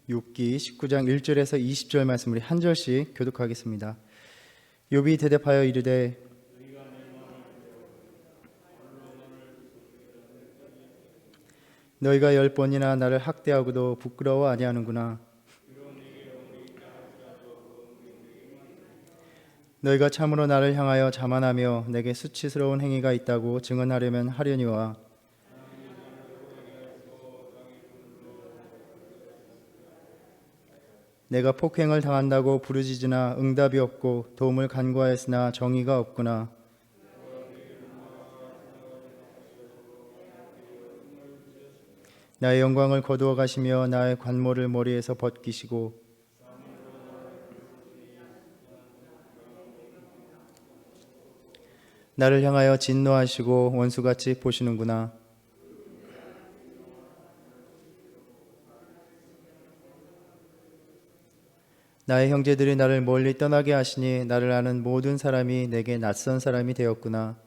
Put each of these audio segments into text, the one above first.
욥기 19장 1절에서 20절 말씀을 한 절씩 교독하겠습니다. 욥이 대답하여 이르되 너희가 10번이나 나를 학대하고도 부끄러워 아니하는구나. 너희가 참으로 나를 향하여 자만하며 내게 수치스러운 행위가 있다고 증언하려면 하려니와 내가 폭행을 당한다고 부르짖으나 응답이 없고 도움을 간구하였으나 정의가 없구나. 나의 영광을 거두어 가시며 나의 관모를 머리에서 벗기시고 나를 향하여 진노하시고 원수같이 보시는구나. 나의 형제들이 나를 멀리 떠나게 하시니 나를 아는 모든 사람이 내게 낯선 사람이 되었구나.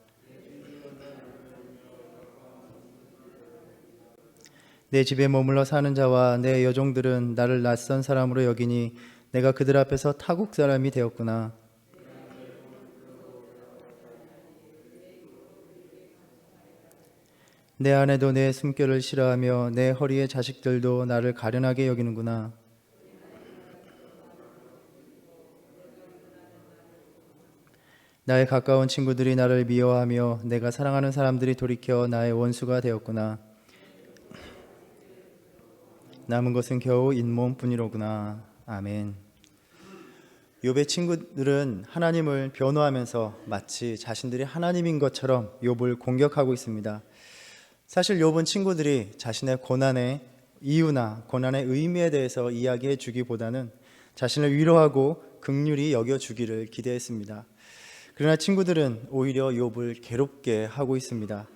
내 집에 머물러 사는 자와 내 여종들은 나를 낯선 사람으로 여기니 내가 그들 앞에서 타국 사람이 되었구나. 내 아내도 내 숨결을 싫어하며 내 허리의 자식들도 나를 가련하게 여기는구나. 나의 가까운 친구들이 나를 미워하며 내가 사랑하는 사람들이 돌이켜 나의 원수가 되었구나. 남은 것은 겨우 잇몸뿐이로구나. 아멘. 욥의 친구들은 하나님을 변호하면서 마치 자신들이 하나님인 것처럼 욥을 공격하고 있습니다. 사실 욥은 친구들이 자신의 고난의 이유나 고난의 의미에 대해서 이야기해 주기보다는 자신을 위로하고 긍휼히 여겨주기를 기대했습니다. 그러나 친구들은 오히려 욥을 괴롭게 하고 있습니다.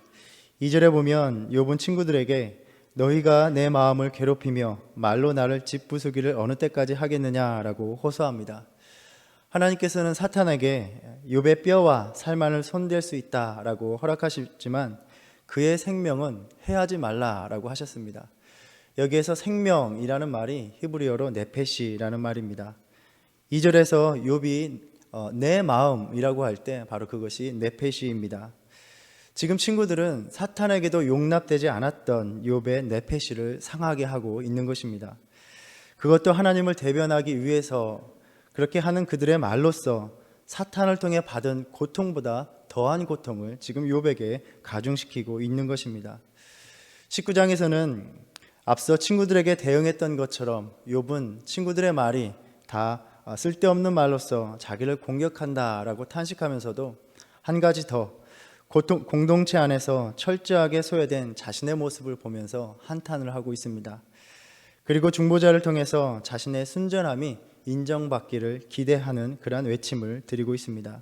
2절에 보면 욥은 친구들에게 너희가 내 마음을 괴롭히며 말로 나를 짓부수기를 어느 때까지 하겠느냐라고 호소합니다. 하나님께서는 사탄에게 욥의 뼈와 살만을 손댈 수 있다라고 허락하셨지만 그의 생명은 해하지 말라라고 하셨습니다. 여기에서 생명이라는 말이 히브리어로 네페시라는 말입니다. 2절에서 욥이 내 마음이라고 할 때 바로 그것이 네페시입니다. 지금 친구들은 사탄에게도 용납되지 않았던 욥의 네페시를 상하게 하고 있는 것입니다. 그것도 하나님을 대변하기 위해서 그렇게 하는 그들의 말로써 사탄을 통해 받은 고통보다 더한 고통을 지금 욥에게 가중시키고 있는 것입니다. 19장에서는 앞서 친구들에게 대응했던 것처럼 욥은 친구들의 말이 다 쓸데없는 말로써 자기를 공격한다라고 탄식하면서도 한 가지 더 공동체 안에서 철저하게 소외된 자신의 모습을 보면서 한탄을 하고 있습니다. 그리고 중보자를 통해서 자신의 순전함이 인정받기를 기대하는 그러한 외침을 드리고 있습니다.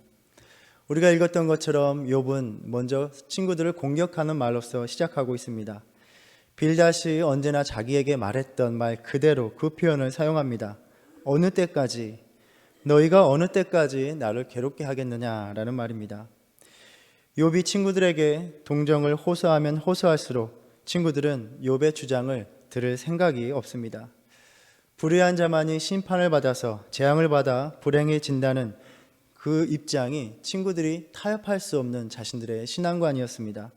우리가 읽었던 것처럼 욥은 먼저 친구들을 공격하는 말로서 시작하고 있습니다. 빌닷이 언제나 자기에게 말했던 말 그대로 그 표현을 사용합니다. 어느 때까지, 너희가 어느 때까지 나를 괴롭게 하겠느냐라는 말입니다. 욥이 친구들에게 동정을 호소하면 호소할수록 친구들은 욥의 주장을 들을 생각이 없습니다. 불의한 자만이 심판을 받아서 재앙을 받아 불행해진다는 그 입장이 친구들이 타협할 수 없는 자신들의 신앙관이었습니다.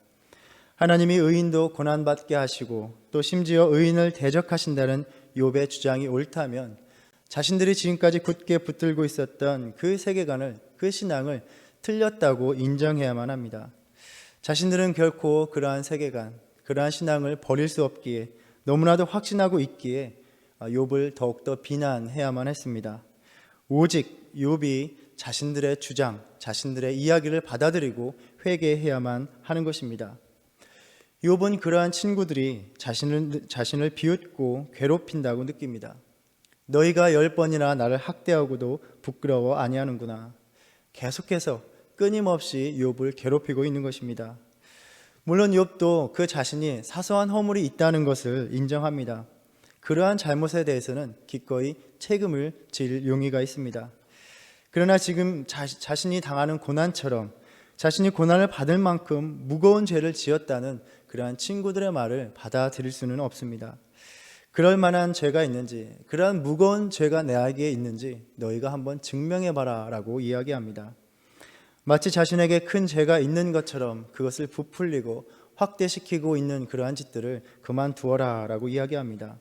하나님이 의인도 고난받게 하시고 또 심지어 의인을 대적하신다는 욥의 주장이 옳다면 자신들이 지금까지 굳게 붙들고 있었던 그 세계관을, 그 신앙을 틀렸다고 인정해야만 합니다. 자신들은 결코 그러한 세계관, 그러한 신앙을 버릴 수 없기에 너무나도 확신하고 있기에 욥을 더욱더 비난해야만 했습니다. 오직 욥이 자신들의 주장, 자신들의 이야기를 받아들이고 회개해야만 하는 것입니다. 욥은 그러한 친구들이 자신을 비웃고 괴롭힌다고 느낍니다. 너희가 10번이나 나를 학대하고도 부끄러워 아니하는구나. 계속해서 끊임없이 욥을 괴롭히고 있는 것입니다. 물론 욥도 그 자신이 사소한 허물이 있다는 것을 인정합니다. 그러한 잘못에 대해서는 기꺼이 책임을 질 용의가 있습니다. 그러나 지금 자신이 당하는 고난처럼 자신이 고난을 받을 만큼 무거운 죄를 지었다는 그러한 친구들의 말을 받아들일 수는 없습니다. 그럴 만한 죄가 있는지, 그러한 무거운 죄가 내게 있는지 너희가 한번 증명해봐라 라고 이야기합니다. 마치 자신에게 큰 죄가 있는 것처럼 그것을 부풀리고 확대시키고 있는 그러한 짓들을 그만두어라 라고 이야기합니다.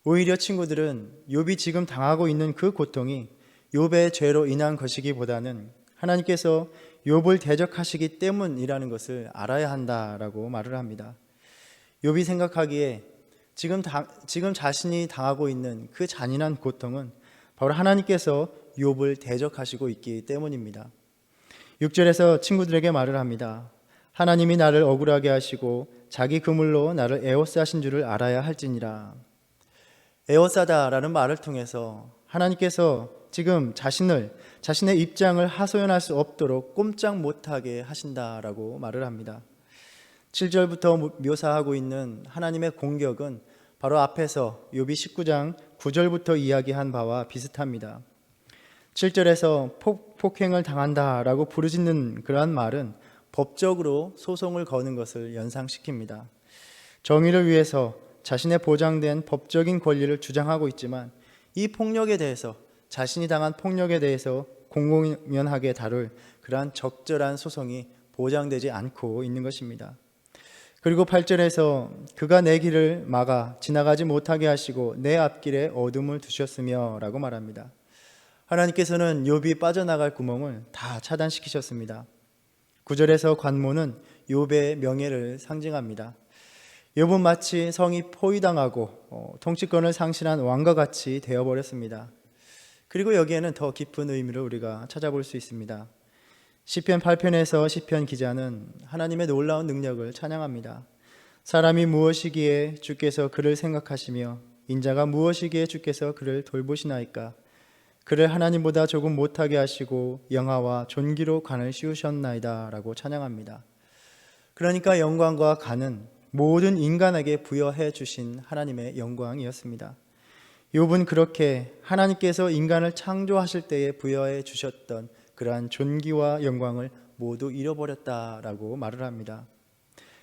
오히려 친구들은 욥이 지금 당하고 있는 그 고통이 욥의 죄로 인한 것이기보다는 하나님께서 욥을 대적하시기 때문이라는 것을 알아야 한다라고 말을 합니다. 욥이 생각하기에 지금 자신이 당하고 있는 그 잔인한 고통은 바로 하나님께서 욥을 대적하시고 있기 때문입니다. 6절에서 친구들에게 말을 합니다. 하나님이 나를 억울하게 하시고 자기 그물로 나를 에워싸신 줄을 알아야 할지니라. 에워싸다라는 말을 통해서 하나님께서 지금 자신의 입장을 하소연할 수 없도록 꼼짝 못하게 하신다라고 말을 합니다. 7절부터 묘사하고 있는 하나님의 공격은 바로 앞에서 욥이 19장 9절부터 이야기한 바와 비슷합니다. 7절에서 폭행을 당한다라고 부르짖는 그러한 말은 법적으로 소송을 거는 것을 연상시킵니다. 정의를 위해서 자신의 보장된 법적인 권리를 주장하고 있지만 이 폭력에 대해서, 자신이 당한 폭력에 대해서 공공연하게 다룰 그러한 적절한 소송이 보장되지 않고 있는 것입니다. 그리고 8절에서 그가 내 길을 막아 지나가지 못하게 하시고 내 앞길에 어둠을 두셨으며 라고 말합니다. 하나님께서는 욥이 빠져나갈 구멍을 다 차단시키셨습니다. 9절에서 관모는 욥의 명예를 상징합니다. 욥은 마치 성이 포위당하고 통치권을 상실한 왕과 같이 되어버렸습니다. 그리고 여기에는 더 깊은 의미를 우리가 찾아볼 수 있습니다. 시편 8편에서 시편 기자는 하나님의 놀라운 능력을 찬양합니다. 사람이 무엇이기에 주께서 그를 생각하시며 인자가 무엇이기에 주께서 그를 돌보시나이까. 그를 하나님보다 조금 못하게 하시고 영화와 존귀로 관을 씌우셨나이다 라고 찬양합니다. 그러니까 영광과 관은 모든 인간에게 부여해 주신 하나님의 영광이었습니다. 욥은 그렇게 하나님께서 인간을 창조하실 때에 부여해 주셨던 그러한 존귀와 영광을 모두 잃어버렸다라고 말을 합니다.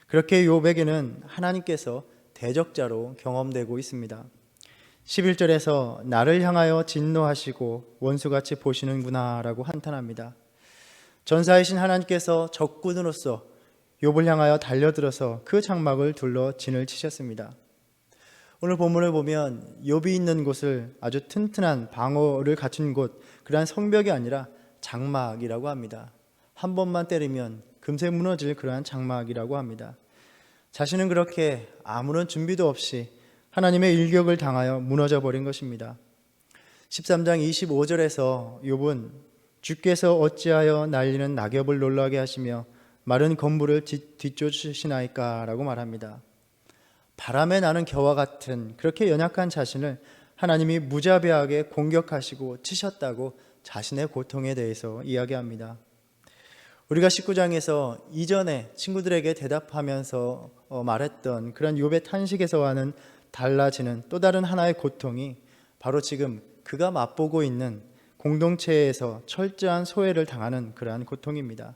그렇게 욥에게는 하나님께서 대적자로 경험되고 있습니다. 11절에서 나를 향하여 진노하시고 원수같이 보시는구나 라고 한탄합니다. 전사이신 하나님께서 적군으로서 욥을 향하여 달려들어서 그 장막을 둘러 진을 치셨습니다. 오늘 본문을 보면 욥이 있는 곳을 아주 튼튼한 방어를 갖춘 곳, 그러한 성벽이 아니라 장막이라고 합니다. 한 번만 때리면 금세 무너질 그러한 장막이라고 합니다. 자신은 그렇게 아무런 준비도 없이 하나님의 일격을 당하여 무너져 버린 것입니다. 13장 25절에서 욥은 주께서 어찌하여 날리는 낙엽을 놀라게 하시며 마른 건물을 뒤쫓으시나이까 라고 말합니다. 바람에 나는 겨와 같은 그렇게 연약한 자신을 하나님이 무자비하게 공격하시고 치셨다고 자신의 고통에 대해서 이야기합니다. 우리가 19장에서 이전에 친구들에게 대답하면서 말했던 그런 욥의 탄식에서와는 달라지는 또 다른 하나의 고통이 바로 지금 그가 맛보고 있는 공동체에서 철저한 소외를 당하는 그러한 고통입니다.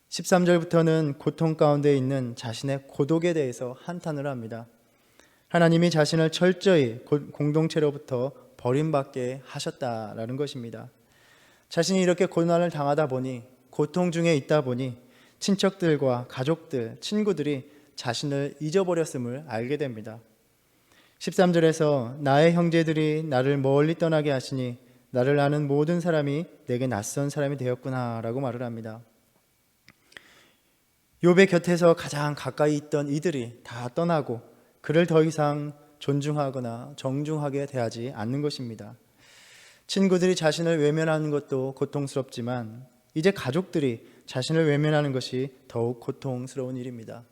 13절부터는 고통 가운데 있는 자신의 고독에 대해서 한탄을 합니다. 하나님이 자신을 철저히 공동체로부터 버림받게 하셨다라는 것입니다. 자신이 이렇게 고난을 당하다 보니, 고통 중에 있다 보니 친척들과 가족들, 친구들이 자신을 잊어버렸음을 알게 됩니다. 13절에서 나의 형제들이 나를 멀리 떠나게 하시니 나를 아는 모든 사람이 내게 낯선 사람이 되었구나 라고 말을 합니다. 욥의 곁에서 가장 가까이 있던 이들이 다 떠나고 그를 더 이상 존중하거나 정중하게 대하지 않는 것입니다. 친구들이 자신을 외면하는 것도 고통스럽지만 이제 가족들이 자신을 외면하는 것이 더욱 고통스러운 일입니다.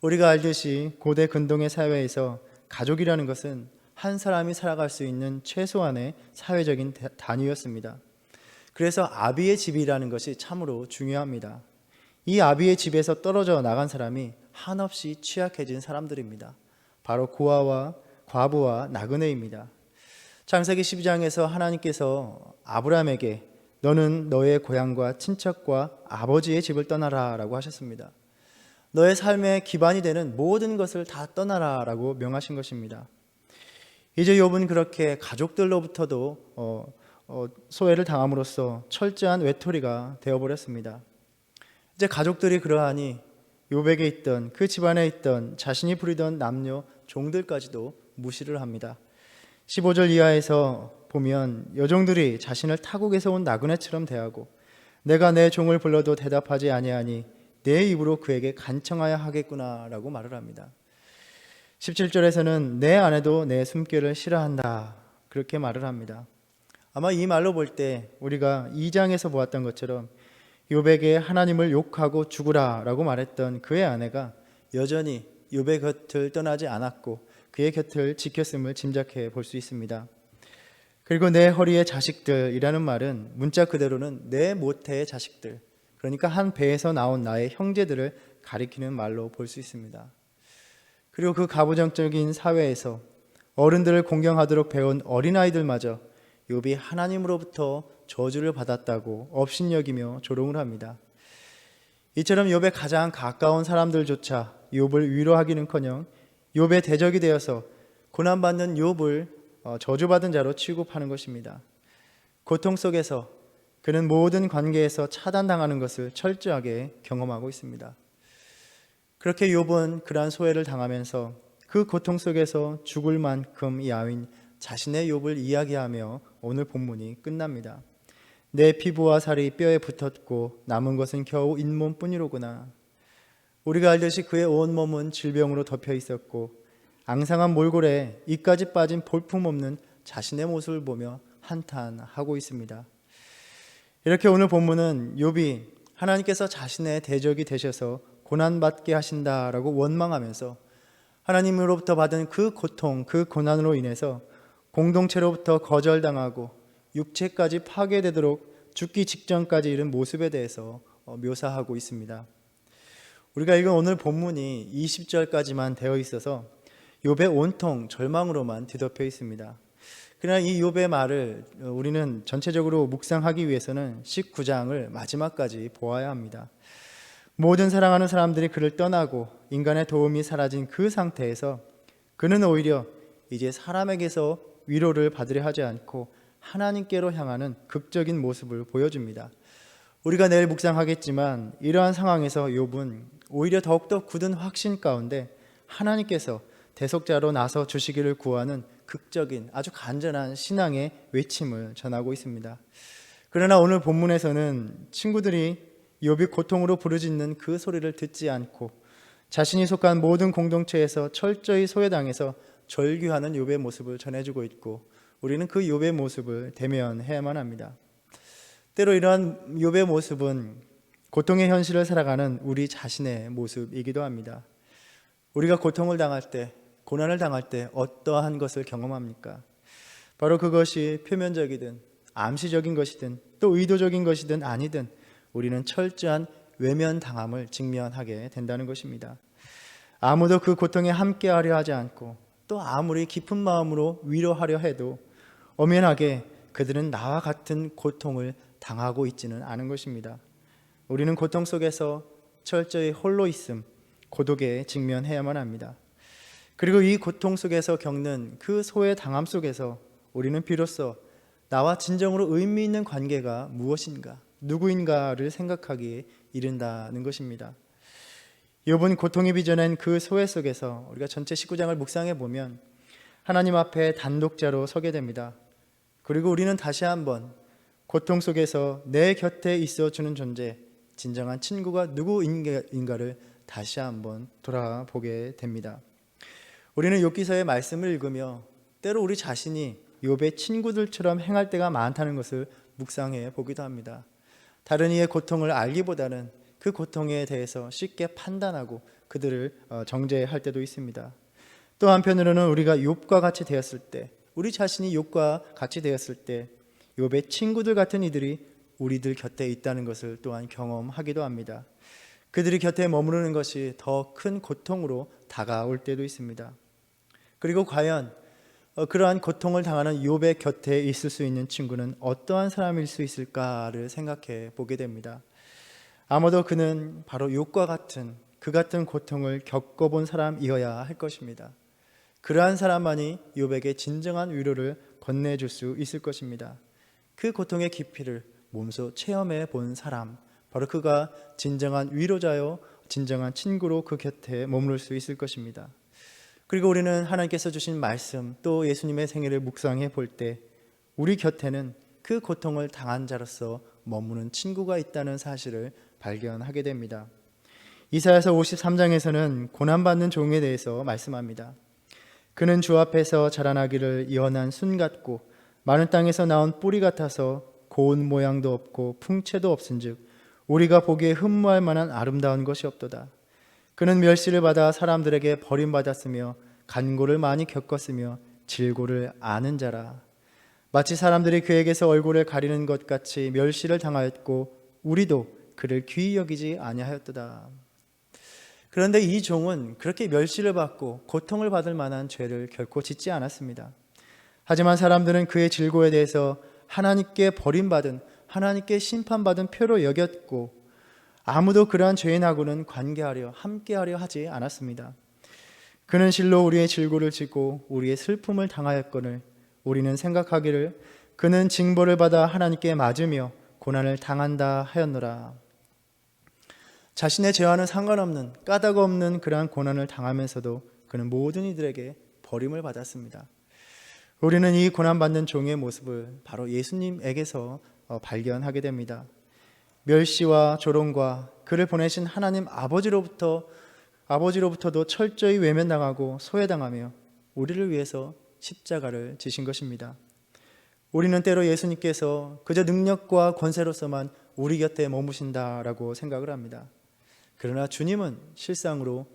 우리가 알듯이 고대 근동의 사회에서 가족이라는 것은 한 사람이 살아갈 수 있는 최소한의 사회적인 단위였습니다. 그래서 아비의 집이라는 것이 참으로 중요합니다. 이 아비의 집에서 떨어져 나간 사람이 한없이 취약해진 사람들입니다. 바로 고아와 과부와 나그네입니다. 창세기 12장에서 하나님께서 아브라함에게 너는 너의 고향과 친척과 아버지의 집을 떠나라 라고 하셨습니다. 너의 삶의 기반이 되는 모든 것을 다 떠나라라고 명하신 것입니다. 이제 욥은 그렇게 가족들로부터도 소외를 당함으로써 철저한 외톨이가 되어버렸습니다. 이제 가족들이 그러하니 욥에게 있던 그 집안에 있던 자신이 부리던 남녀 종들까지도 무시를 합니다. 15절 이하에서 보면 여종들이 자신을 타국에서 온 나그네처럼 대하고 내가 내 종을 불러도 대답하지 아니하니 내 입으로 그에게 간청하여 하겠구나 라고 말을 합니다. 17절에서는 내 아내도 내 숨결을 싫어한다 그렇게 말을 합니다. 아마 이 말로 볼 때 우리가 2장에서 보았던 것처럼 욥에게 하나님을 욕하고 죽으라 라고 말했던 그의 아내가 여전히 욥의 곁을 떠나지 않았고 그의 곁을 지켰음을 짐작해 볼 수 있습니다. 그리고 내 허리의 자식들이라는 말은 문자 그대로는 내 모태의 자식들, 그러니까 한 배에서 나온 나의 형제들을 가리키는 말로 볼 수 있습니다. 그리고 그 가부장적인 사회에서 어른들을 공경하도록 배운 어린아이들마저 욥이 하나님으로부터 저주를 받았다고 업신여기며 조롱을 합니다. 이처럼 욥의 가장 가까운 사람들조차 욥을 위로하기는커녕 욥의 대적이 되어서 고난받는 욥을 저주받은 자로 취급하는 것입니다. 고통 속에서 그는 모든 관계에서 차단당하는 것을 철저하게 경험하고 있습니다. 그렇게 욥은 그러한 소외를 당하면서 그 고통 속에서 죽을 만큼 야윈 자신의 욥을 이야기하며 오늘 본문이 끝납니다. 내 피부와 살이 뼈에 붙었고 남은 것은 겨우 잇몸뿐이로구나. 우리가 알듯이 그의 온몸은 질병으로 덮여 있었고 앙상한 몰골에 이까지 빠진 볼품없는 자신의 모습을 보며 한탄하고 있습니다. 이렇게 오늘 본문은 욥이 하나님께서 자신의 대적이 되셔서 고난받게 하신다라고 원망하면서 하나님으로부터 받은 그 고통, 그 고난으로 인해서 공동체로부터 거절당하고 육체까지 파괴되도록 죽기 직전까지 이른 모습에 대해서 묘사하고 있습니다. 우리가 읽은 오늘 본문이 20절까지만 되어 있어서 욥의 온통 절망으로만 뒤덮여 있습니다. 그러나 이 욥의 말을 우리는 전체적으로 묵상하기 위해서는 19장을 마지막까지 보아야 합니다. 모든 사랑하는 사람들이 그를 떠나고 인간의 도움이 사라진 그 상태에서 그는 오히려 이제 사람에게서 위로를 받으려 하지 않고 하나님께로 향하는 극적인 모습을 보여줍니다. 우리가 내일 묵상하겠지만 이러한 상황에서 욥은 오히려 더욱더 굳은 확신 가운데 하나님께서 대속자로 나서 주시기를 구하는 극적인 아주 간절한 신앙의 외침을 전하고 있습니다. 그러나 오늘 본문에서는 친구들이 욥이 고통으로 부르짖는 그 소리를 듣지 않고 자신이 속한 모든 공동체에서 철저히 소외당해서 절규하는 욥의 모습을 전해주고 있고 우리는 그 욥의 모습을 대면해야만 합니다. 때로 이러한 욥의 모습은 고통의 현실을 살아가는 우리 자신의 모습이기도 합니다. 우리가 고통을 당할 때, 고난을 당할 때 어떠한 것을 경험합니까? 바로 그것이 표면적이든 암시적인 것이든 또 의도적인 것이든 아니든 우리는 철저한 외면당함을 직면하게 된다는 것입니다. 아무도 그 고통에 함께하려 하지 않고 또 아무리 깊은 마음으로 위로하려 해도 엄연하게 그들은 나와 같은 고통을 당하고 있지는 않은 것입니다. 우리는 고통 속에서 철저히 홀로 있음, 고독에 직면해야만 합니다. 그리고 이 고통 속에서 겪는 그 소외 당함 속에서 우리는 비로소 나와 진정으로 의미 있는 관계가 무엇인가, 누구인가를 생각하기에 이른다는 것입니다. 욥은 고통이 빚어낸 그 소외 속에서 우리가 전체 19장을 묵상해 보면 하나님 앞에 단독자로 서게 됩니다. 그리고 우리는 다시 한번 고통 속에서 내 곁에 있어주는 존재, 진정한 친구가 누구인가를 다시 한번 돌아보게 됩니다. 우리는 욥기서의 말씀을 읽으며 때로 우리 자신이 욥의 친구들처럼 행할 때가 많다는 것을 묵상해 보기도 합니다. 다른 이의 고통을 알기보다는 그 고통에 대해서 쉽게 판단하고 그들을 정죄할 때도 있습니다. 또 한편으로는 우리가 욥과 같이 되었을 때, 우리 자신이 욥과 같이 되었을 때 욥의 친구들 같은 이들이 우리들 곁에 있다는 것을 또한 경험하기도 합니다. 그들이 곁에 머무르는 것이 더 큰 고통으로 다가올 때도 있습니다. 그리고 과연 그러한 고통을 당하는 욥의 곁에 있을 수 있는 친구는 어떠한 사람일 수 있을까를 생각해 보게 됩니다. 아마도 그는 바로 욥과 같은 그 같은 고통을 겪어본 사람이어야 할 것입니다. 그러한 사람만이 욥에게 진정한 위로를 건네줄 수 있을 것입니다. 그 고통의 깊이를 몸소 체험해 본 사람, 바로 그가 진정한 위로자요 진정한 친구로 그 곁에 머무를 수 있을 것입니다. 그리고 우리는 하나님께서 주신 말씀, 또 예수님의 생애를 묵상해 볼 때 우리 곁에는 그 고통을 당한 자로서 머무는 친구가 있다는 사실을 발견하게 됩니다. 이사야서 53장에서는 고난받는 종에 대해서 말씀합니다. 그는 주 앞에서 자라나기를 연한 순 같고 마른 땅에서 나온 뿌리 같아서 고운 모양도 없고 풍채도 없은즉 우리가 보기에 흠모할 만한 아름다운 것이 없도다. 그는 멸시를 받아 사람들에게 버림받았으며 간고를 많이 겪었으며 질고를 아는 자라. 마치 사람들이 그에게서 얼굴을 가리는 것 같이 멸시를 당하였고 우리도 그를 귀히 여기지 아니하였도다. 그런데 이 종은 그렇게 멸시를 받고 고통을 받을 만한 죄를 결코 짓지 않았습니다. 하지만 사람들은 그의 질고에 대해서 하나님께 버림받은, 하나님께 심판받은 표로 여겼고 아무도 그러한 죄인하고는 관계하려, 함께하려 하지 않았습니다. 그는 실로 우리의 질고를 지고 우리의 슬픔을 당하였거늘 우리는 생각하기를 그는 징벌을 받아 하나님께 맞으며 고난을 당한다 하였노라. 자신의 죄와는 상관없는, 까닭 없는 그러한 고난을 당하면서도 그는 모든 이들에게 버림을 받았습니다. 우리는 이 고난받는 종의 모습을 바로 예수님에게서 발견하게 됩니다. 멸시와 조롱과 그를 보내신 하나님 아버지로부터도 철저히 외면당하고 소외당하며 우리를 위해서 십자가를 지신 것입니다. 우리는 때로 예수님께서 그저 능력과 권세로서만 우리 곁에 머무신다라고 생각을 합니다. 그러나 주님은 실상으로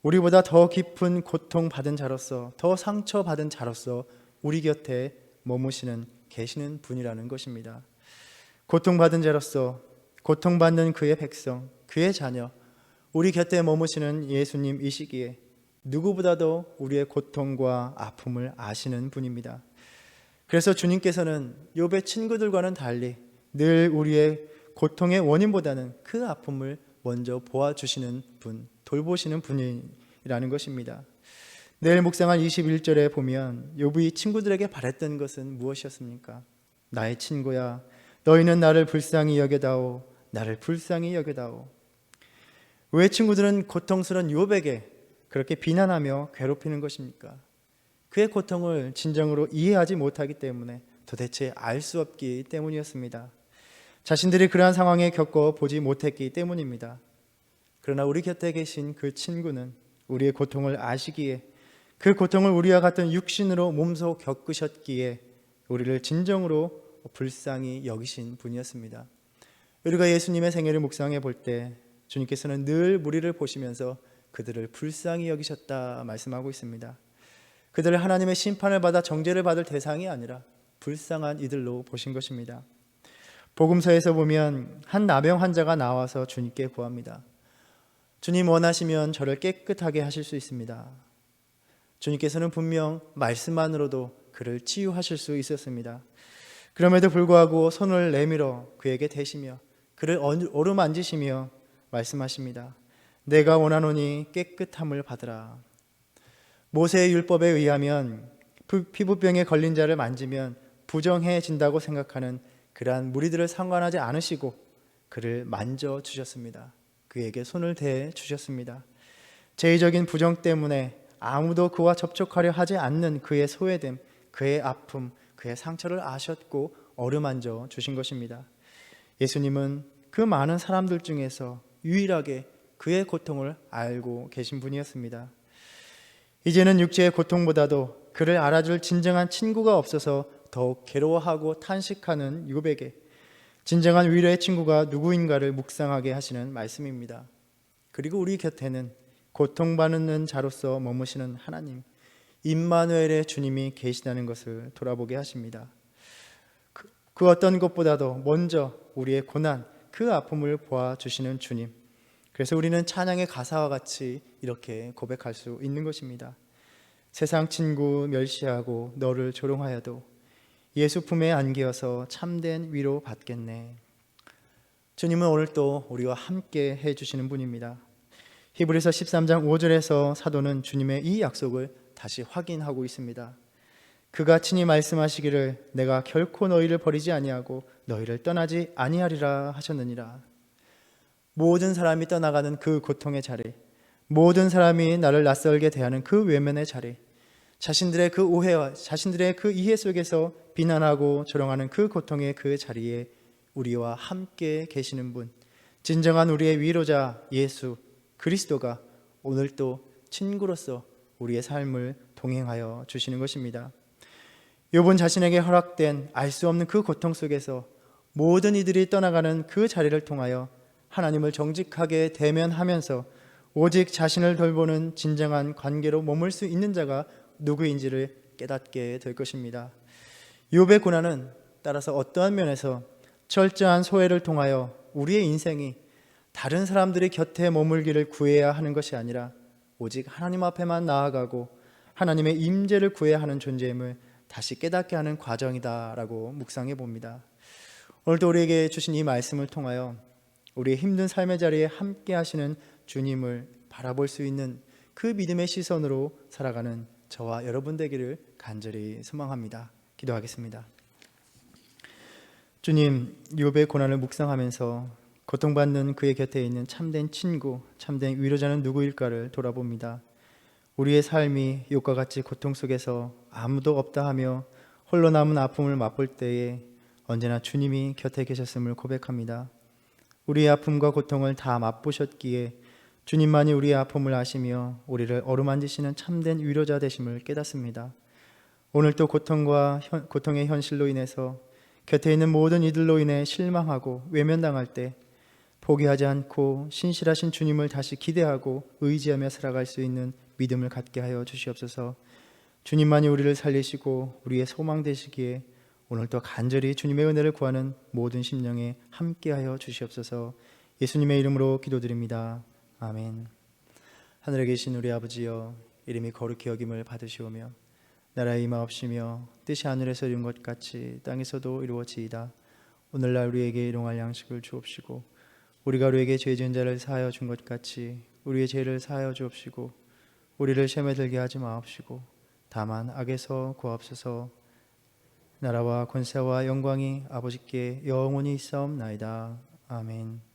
우리보다 더 깊은 고통받은 자로서, 더 상처받은 자로서 우리 곁에 머무시는, 계시는 분이라는 것입니다. 고통받은 자로서 고통받는 그의 백성, 그의 자녀, 우리 곁에 머무시는 예수님이시기에 누구보다도 우리의 고통과 아픔을 아시는 분입니다. 그래서 주님께서는 욥의 친구들과는 달리 늘 우리의 고통의 원인보다는 그 아픔을 먼저 보아주시는 분, 돌보시는 분이라는 것입니다. 내일 묵상한 21절에 보면 욥이 친구들에게 바랬던 것은 무엇이었습니까? 나의 친구야, 너희는 나를 불쌍히 여겨다오, 나를 불쌍히 여겨다오. 왜 친구들은 고통스러운 욥에게 그렇게 비난하며 괴롭히는 것입니까? 그의 고통을 진정으로 이해하지 못하기 때문에, 도대체 알 수 없기 때문이었습니다. 자신들이 그러한 상황에 겪어보지 못했기 때문입니다. 그러나 우리 곁에 계신 그 친구는 우리의 고통을 아시기에, 그 고통을 우리와 같은 육신으로 몸소 겪으셨기에 우리를 진정으로 불쌍히 여기신 분이었습니다. 우리가 예수님의 생애를 묵상해 볼 때 주님께서는 늘 무리를 보시면서 그들을 불쌍히 여기셨다 말씀하고 있습니다. 그들을 하나님의 심판을 받아 정죄를 받을 대상이 아니라 불쌍한 이들로 보신 것입니다. 복음서에서 보면 한 나병 환자가 나와서 주님께 구합니다. 주님 원하시면 저를 깨끗하게 하실 수 있습니다. 주님께서는 분명 말씀만으로도 그를 치유하실 수 있었습니다. 그럼에도 불구하고 손을 내밀어 그에게 대시며 그를 어루만지시며 말씀하십니다. 내가 원하노니 깨끗함을 받으라. 모세의 율법에 의하면 피부병에 걸린 자를 만지면 부정해진다고 생각하는 그러한 무리들을 상관하지 않으시고 그를 만져주셨습니다. 그에게 손을 대해 주셨습니다. 죄의적인 부정 때문에 아무도 그와 접촉하려 하지 않는 그의 소외됨, 그의 아픔, 그의 상처를 아셨고 어루만져 주신 것입니다. 예수님은 그 많은 사람들 중에서 유일하게 그의 고통을 알고 계신 분이었습니다. 이제는 육체의 고통보다도 그를 알아줄 진정한 친구가 없어서 더욱 괴로워하고 탄식하는 욥에게 진정한 위로의 친구가 누구인가를 묵상하게 하시는 말씀입니다. 그리고 우리 곁에는 고통받는 자로서 머무시는 하나님, 임마누엘의 주님이 계시다는 것을 돌아보게 하십니다. 그 어떤 것보다도 먼저 우리의 고난, 그 아픔을 보아주시는 주님. 그래서 우리는 찬양의 가사와 같이 이렇게 고백할 수 있는 것입니다. 세상 친구 멸시하고 너를 조롱하여도 예수 품에 안기어서 참된 위로 받겠네. 주님은 오늘 또 우리와 함께 해주시는 분입니다. 히브리서 13장 5절에서 사도는 주님의 이 약속을 다시 확인하고 있습니다. 그가 친히 말씀하시기를 내가 결코 너희를 버리지 아니하고 너희를 떠나지 아니하리라 하셨느니라. 모든 사람이 떠나가는 그 고통의 자리, 모든 사람이 나를 낯설게 대하는 그 외면의 자리, 자신들의 그 오해와 자신들의 그 이해 속에서 비난하고 조롱하는 그 고통의 그 자리에 우리와 함께 계시는 분, 진정한 우리의 위로자 예수 그리스도가 오늘 또 친구로서 우리의 삶을 동행하여 주시는 것입니다. 욥은 자신에게 허락된 알 수 없는 그 고통 속에서 모든 이들이 떠나가는 그 자리를 통하여 하나님을 정직하게 대면하면서 오직 자신을 돌보는 진정한 관계로 머물 수 있는 자가 누구인지를 깨닫게 될 것입니다. 욥의 고난은 따라서 어떠한 면에서 철저한 소외를 통하여 우리의 인생이 다른 사람들의 곁에 머물기를 구해야 하는 것이 아니라 오직 하나님 앞에만 나아가고 하나님의 임재를 구해야 하는 존재임을 다시 깨닫게 하는 과정이다라고 묵상해 봅니다. 오늘도 우리에게 주신 이 말씀을 통하여 우리의 힘든 삶의 자리에 함께 하시는 주님을 바라볼 수 있는 그 믿음의 시선으로 살아가는 저와 여러분 되기를 간절히 소망합니다. 기도하겠습니다. 주님, 욥의 고난을 묵상하면서 고통받는 그의 곁에 있는 참된 친구, 참된 위로자는 누구일까를 돌아봅니다. 우리의 삶이 욥과 같이 고통 속에서 아무도 없다 하며 홀로 남은 아픔을 맛볼 때에 언제나 주님이 곁에 계셨음을 고백합니다. 우리의 아픔과 고통을 다 맛보셨기에 주님만이 우리의 아픔을 아시며 우리를 어루만지시는 참된 위로자 되심을 깨닫습니다. 오늘 또 고통의 현실로 인해서 곁에 있는 모든 이들로 인해 실망하고 외면당할 때 포기하지 않고 신실하신 주님을 다시 기대하고 의지하며 살아갈 수 있는 믿음을 갖게 하여 주시옵소서. 주님만이 우리를 살리시고 우리의 소망 되시기에 오늘도 간절히 주님의 은혜를 구하는 모든 심령에 함께하여 주시옵소서. 예수님의 이름으로 기도드립니다. 아멘. 하늘에 계신 우리 아버지여, 이름이 거룩히 여김을 받으시오며 나라의 임하옵시며 뜻이 하늘에서 이룬 것 같이 땅에서도 이루어지이다. 오늘날 우리에게 일용할 양식을 주옵시고 우리가 우리에게 죄 지은 자를 사하여 준 것 같이 우리의 죄를 사하여 주옵시고 우리를 시험에 들게 하지 마옵시고 다만 악에서 구하옵소서. 나라와 권세와 영광이 아버지께 영원히 있사옵나이다. 아멘.